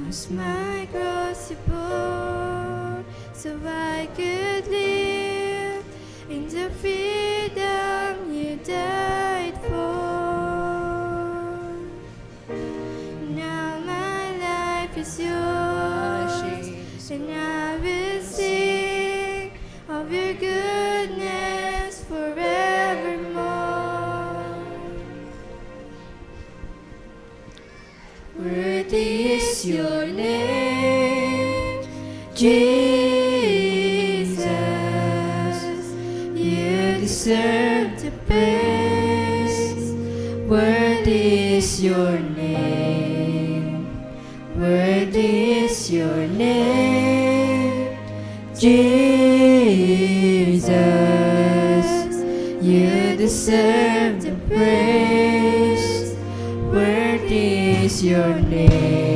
was my cross you bore, so I could live in the freedom you died for. Now my life is yours, and I will sing of your goodness forevermore. Worthy is your name, Jesus. You deserve the praise. Worthy is your name. Worthy is your name, Jesus. You deserve the praise. Worthy is your name.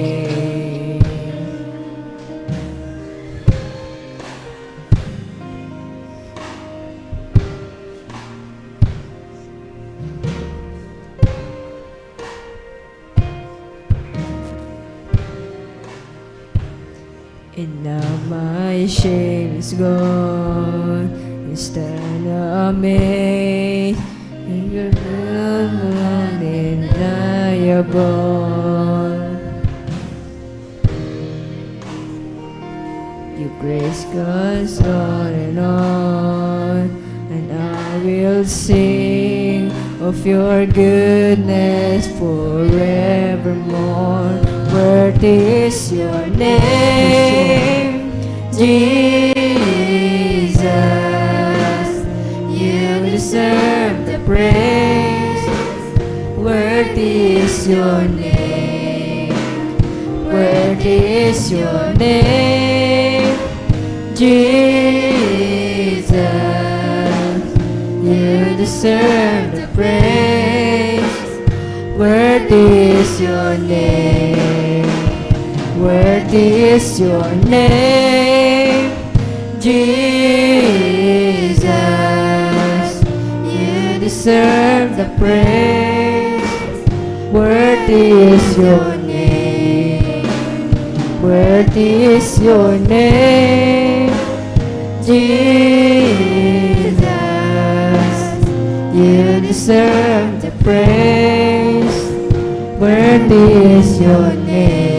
And now my shame is gone. You stand amazed. And your love undeniable. Your grace goes on, and I will sing of your goodness forevermore. Worthy is your name, Jesus. You deserve the praise. Worthy is your name. Worthy is your name, Jesus. You deserve the praise. Worthy is your name. Worthy is your name, Jesus. You deserve the praise. Worthy is your name. Worthy is your name, Jesus. You deserve the praise. Worthy is your name.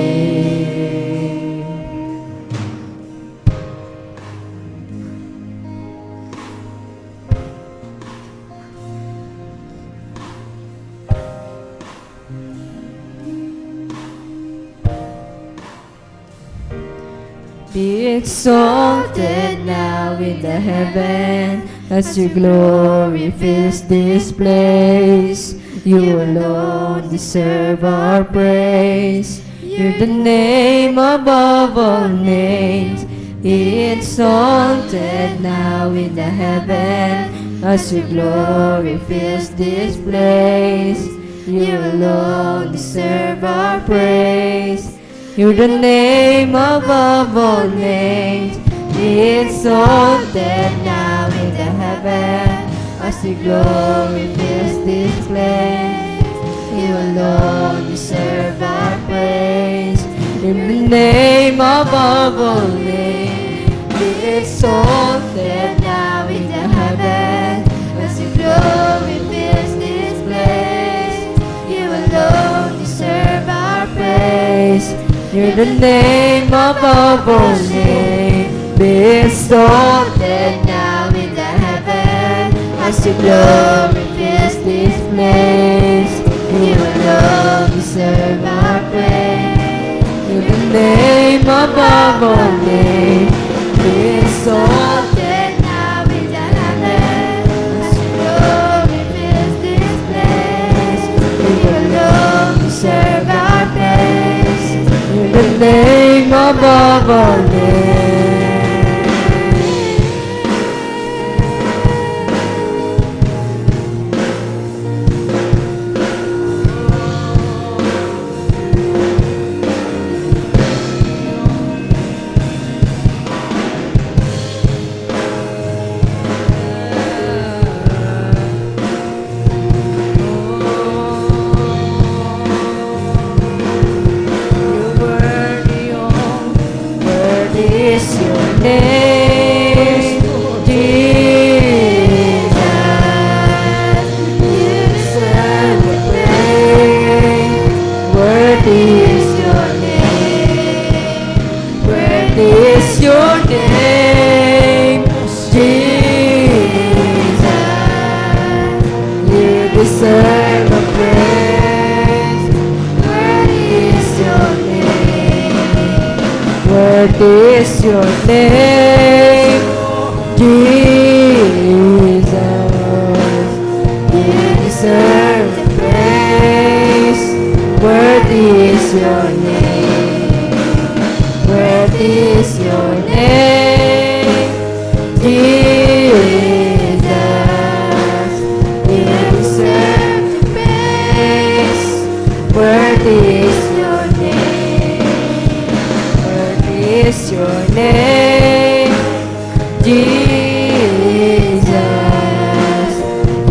Be exalted now in the heaven, as your glory fills this place. You alone deserve our praise. You're the name above all names. Be exalted now in the heaven, as your glory fills this place. You alone deserve our praise. You're the name above all names. Be exalted now in the heaven, as your glory fills this place. You alone deserve our praise. In the name above all names, be exalted now in the heaven, as your glory fills this place. You alone deserve our praise. You're the name above all names. Be exalted now in the heaven, as your glory fills this place. You alone deserve our praise. You're the name above all names. Be exalted now in the heaven, as your glory fills this place. You alone deserve our praise. You're the name above all names. You're worthy deserve the praise. Worthy is your name. Worthy is your name, Jesus. You deserve the praise. Worthy is your name. Worthy is your name, Jesus. You deserve the praise. Worthy is your name. Worthy is your name, Jesus.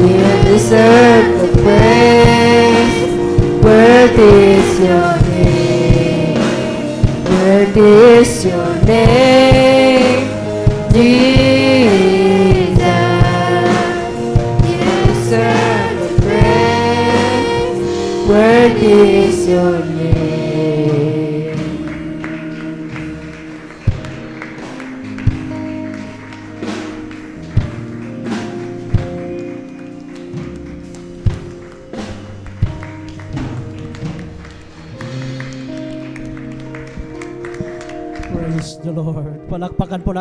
You deserve the praise. Worthy is your name. Worthy is your name, Jesus. You deserve the praise. Worthy is your name. Praise the Lord. Palakpakan po natin